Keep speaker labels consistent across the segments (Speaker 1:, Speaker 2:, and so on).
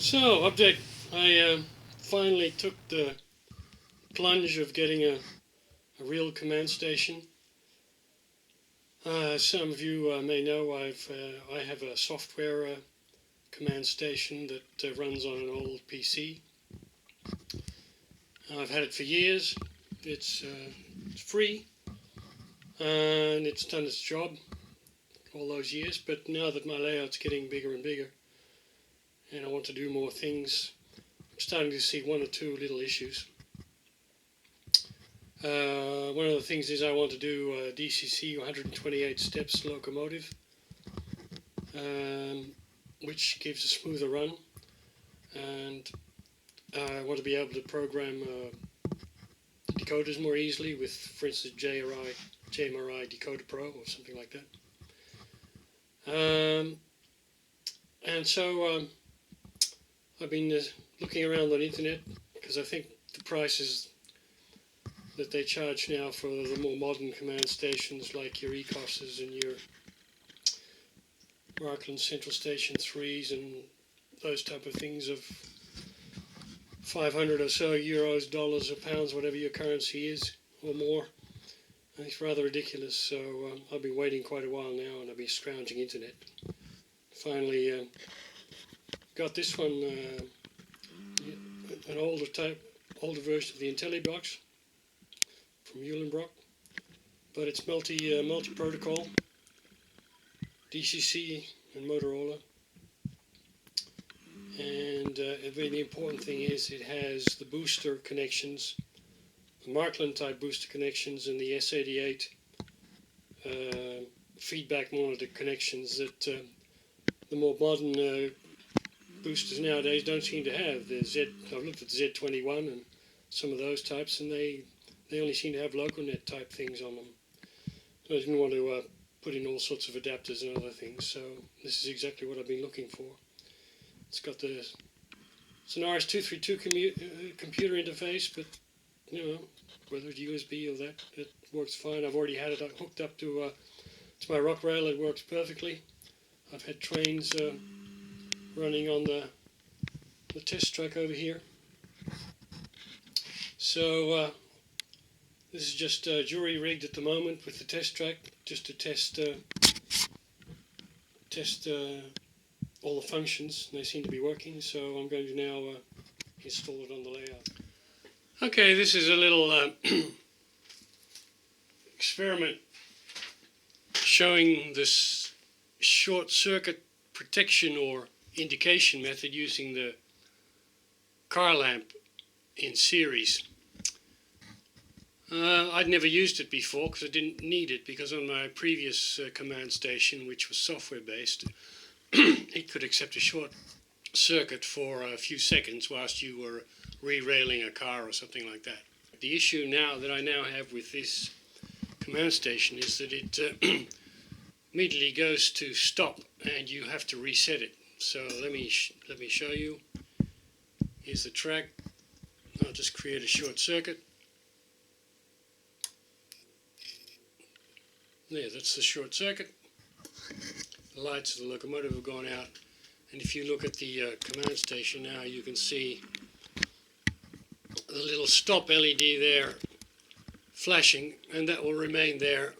Speaker 1: So, update. I finally took the plunge of getting a real command station. Some of you may know I have a software command station that runs on an old PC. I've had it for years. It's free and it's done its job all those years. But now that my layout's getting bigger and bigger, and I want to do more things, I'm starting to see one or two little issues. One of the things is I want to do a DCC 128 steps locomotive, which gives a smoother run, and I want to be able to program decoders more easily with, for instance, JMRI Decoder Pro or something like that. And so I've been looking around on the internet, because I think the prices that they charge now for the more modern command stations like your ECOSs and your Markland Central Station 3s and those type of things of 500 or so euros, dollars or pounds, whatever your currency is, or more. And it's rather ridiculous, so I've been waiting quite a while now, and I've been scrounging internet. Finally got this one, an older version of the Intellibox from Eulenbrock, but it's multi-protocol, DCC and Motorola, and a very important thing is it has the booster connections, the Markland type booster connections, and the S88 feedback monitor connections that the more modern boosters nowadays don't seem to have. I've looked at the Z21 and some of those types, and they only seem to have local net type things on them. So I didn't want to put in all sorts of adapters and other things, so this is exactly what I've been looking for. It's an RS-232 computer interface, but whether it's USB or that, it works fine. I've already had it hooked up to my rock rail. It works perfectly. I've had trains running on the test track over here. So this is just jury rigged at the moment with the test track, just to test all the functions. They seem to be working, so I'm going to now install it on the layout. Okay, this is a little experiment showing this short circuit protection or indication method using the car lamp in series. I'd never used it before because I didn't need it, because on my previous command station, which was software based, it could accept a short circuit for a few seconds whilst you were re-railing a car or something like that. The issue now that I now have with this command station is that it immediately goes to stop and you have to reset it. So let me show you. Here's the track. I'll just create a short circuit. There, that's the short circuit. The lights of the locomotive have gone out, and if you look at the command station now, you can see the little stop LED there flashing, and that will remain there.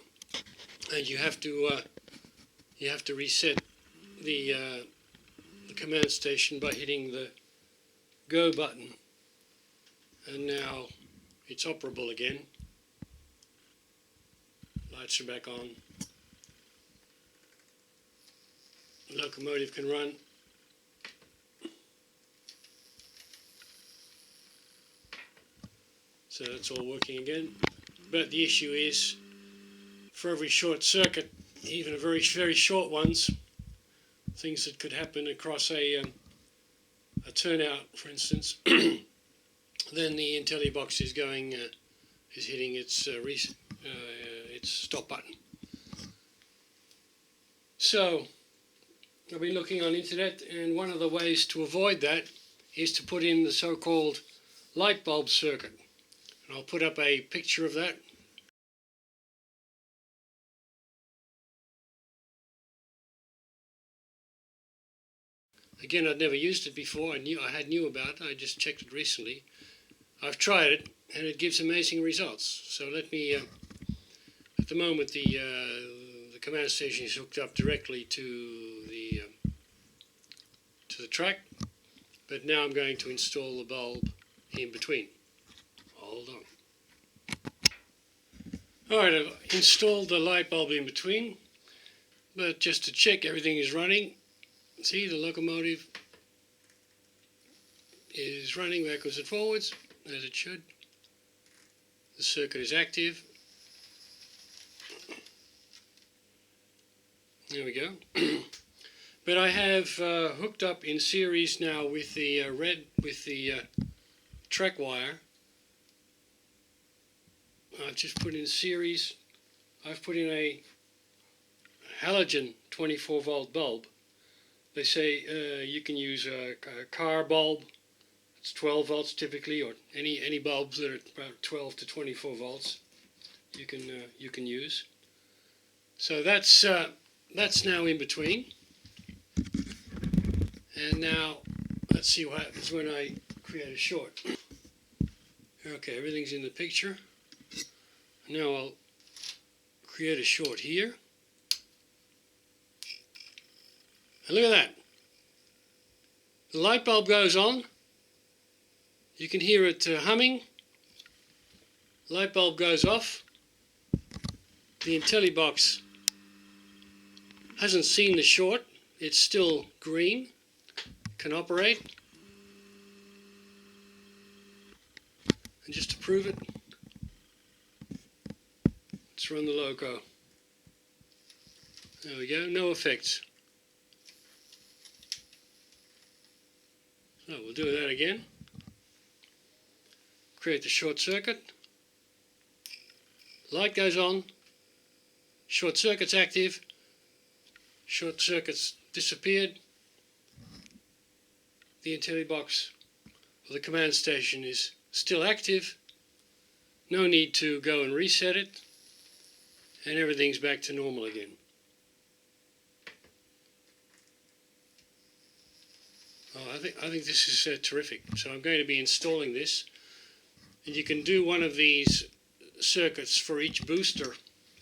Speaker 1: And you have to reset the command station by hitting the go button, and now it's operable again. Lights are back on. The locomotive can run. So it's all working again. But the issue is, for every short circuit, even a very, very short ones, things that could happen across a turnout, for instance, then the Intellibox is hitting its stop button. So I've been looking on internet, and one of the ways to avoid that is to put in the so-called light bulb circuit. And I'll put up a picture of that. Again, I'd never used it before. I knew about it. I just checked it recently. I've tried it, and it gives amazing results. So let me. At the moment, the command station is hooked up directly to the track, but now I'm going to install the bulb in between. Hold on. Alright, I've installed the light bulb in between, but just to check everything is running. See, the locomotive is running backwards and forwards, as it should. The circuit is active. There we go. But I have hooked up in series now with the track wire. I've just put in series. I've put in a halogen 24 volt bulb. They say you can use a car bulb. It's 12 volts typically, or any bulbs that are about 12 to 24 volts. You can use. So that's now in between. And now let's see what happens when I create a short. Okay, everything's in the picture. Now I'll create a short here. And look at that. The light bulb goes on. You can hear it humming. Light bulb goes off. The Intellibox hasn't seen the short. It's still green. Can operate. And just to prove it, let's run the logo. There we go, no effects. So we'll do that again. Create the short circuit. Light goes on. Short circuit's active. Short circuit's disappeared. The Intellibox, or the command station, is still active. No need to go and reset it. And everything's back to normal again. Oh, I think this is terrific. So I'm going to be installing this. And you can do one of these circuits for each booster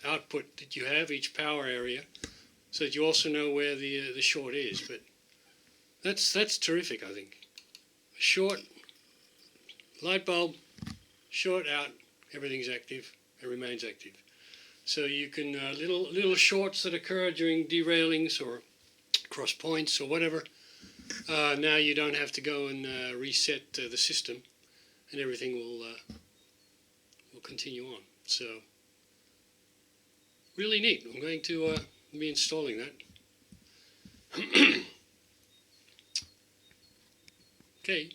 Speaker 1: output that you have, each power area, so that you also know where the short is. But that's terrific, I think. Short, light bulb, short out, everything's active, it remains active. So you can, little shorts that occur during derailings or cross points or whatever, now you don't have to go and reset the system, and everything will continue on. So really neat. I'm going to be installing that. Okay.